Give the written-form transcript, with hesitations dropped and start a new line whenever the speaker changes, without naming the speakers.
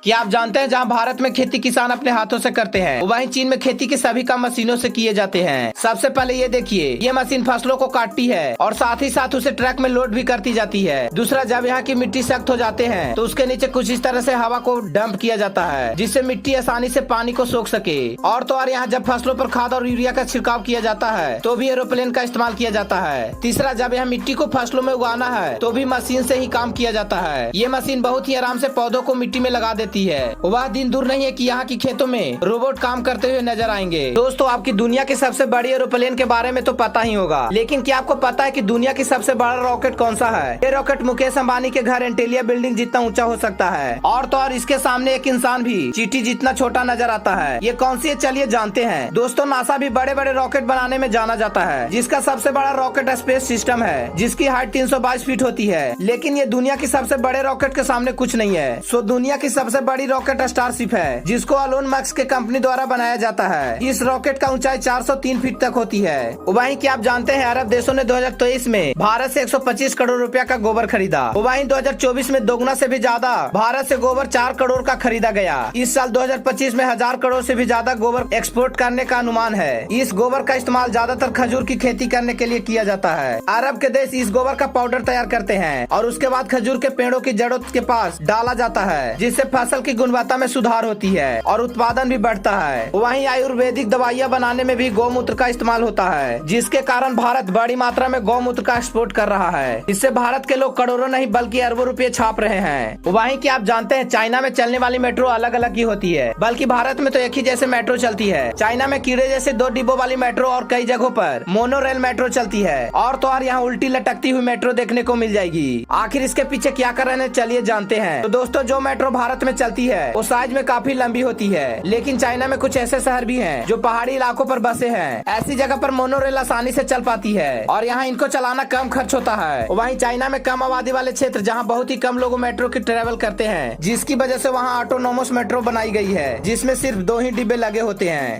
क्या आप जानते हैं जहां भारत में खेती किसान अपने हाथों से करते हैं, वहीं चीन में खेती के सभी काम मशीनों से किए जाते हैं। सबसे पहले ये देखिए, ये मशीन फसलों को काटती है और साथ ही साथ उसे ट्रक में लोड भी करती जाती है। दूसरा, जब यहाँ की मिट्टी सख्त हो जाते हैं तो उसके नीचे कुछ इस तरह से हवा को डंप किया जाता है, जिससे मिट्टी आसानी से पानी को सोख सके। और तो और यहाँ जब फसलों पर खाद और यूरिया का छिड़काव किया जाता है तो भी एरोप्लेन का इस्तेमाल किया जाता है। तीसरा, जब यहाँ मिट्टी को फसलों में उगाना है तो भी मशीन से ही काम किया जाता है। ये मशीन बहुत ही आराम से पौधों को मिट्टी में लगा देती है। वह दिन दूर नहीं है कि यहाँ की खेतों में रोबोट काम करते हुए नजर आएंगे। दोस्तों, आपकी दुनिया की सबसे बड़ी एरोप्लेन के बारे में तो पता ही होगा, लेकिन क्या आपको पता है कि दुनिया की सबसे बड़ा रॉकेट कौन सा है? ये रॉकेट मुकेश अंबानी के घर एंटेलिया बिल्डिंग जितना ऊंचा हो सकता है। और तो और इसके सामने एक इंसान भी चींटी जितना छोटा नजर आता है। ये कौन सी है, चलिए जानते हैं। दोस्तों, नासा भी बड़े बड़े रॉकेट बनाने में जाना जाता है, जिसका सबसे बड़ा रॉकेट स्पेस सिस्टम है, जिसकी हाइट 322 फीट होती है। लेकिन ये दुनिया की सबसे बड़े रॉकेट के सामने कुछ नहीं है। सो दुनिया की सबसे बड़ी रॉकेट स्टारशिप है, जिसको एलोन मस्क के कंपनी द्वारा बनाया जाता है। इस रॉकेट का ऊंचाई 403 फीट तक होती है। वहीं क्या आप जानते हैं, अरब देशों ने 2023 में भारत से 125 करोड़ रुपया का गोबर खरीदा। वहीं 2024 में दोगुना से भी ज्यादा भारत से गोबर 4 करोड़ का खरीदा गया। इस साल 2025 में 1000 करोड़ से भी ज्यादा गोबर एक्सपोर्ट करने का अनुमान है। इस गोबर का इस्तेमाल ज्यादातर खजूर की खेती करने के लिए किया जाता है। अरब के देश इस गोबर का पाउडर तैयार करते हैं और उसके बाद खजूर के पेड़ों की जड़ों के पास डाला जाता है, जिससे फसल की गुणवत्ता में सुधार होती है और उत्पादन भी बढ़ता है। वहीं आयुर्वेदिक दवाइयाँ बनाने में भी गौमूत्र का इस्तेमाल होता है, जिसके कारण भारत बड़ी मात्रा में गौमूत्र का एक्सपोर्ट कर रहा है। इससे भारत के लोग करोड़ों नहीं बल्कि अरबों रुपए छाप रहे हैं। वहीं क्या आप जानते हैं, चाइना में चलने वाली मेट्रो अलग अलग ही होती है, बल्कि भारत में तो एक ही जैसे मेट्रो चलती है। चाइना में कीड़े जैसे 2 डिब्बों वाली मेट्रो और कई जगहों पर मोनो रेल मेट्रो चलती है। और तो और यहाँ उल्टी लटकती हुई मेट्रो देखने को मिल जाएगी। आखिर इसके पीछे क्या कर रहे हैं, चलिए जानते हैं। तो दोस्तों, जो मेट्रो भारत में चलती है वो साइज में काफी लंबी होती है, लेकिन चाइना में कुछ ऐसे शहर भी हैं जो पहाड़ी इलाकों पर बसे हैं। ऐसी जगह पर मोनोरेल आसानी से चल पाती है और यहाँ इनको चलाना कम खर्च होता है। वहीं चाइना में कम आबादी वाले क्षेत्र जहाँ बहुत ही कम लोग मेट्रो की ट्रेवल करते हैं, जिसकी वजह से वहाँ ऑटोनोमस मेट्रो बनाई गई है, जिसमें सिर्फ 2 ही डिब्बे लगे होते हैं।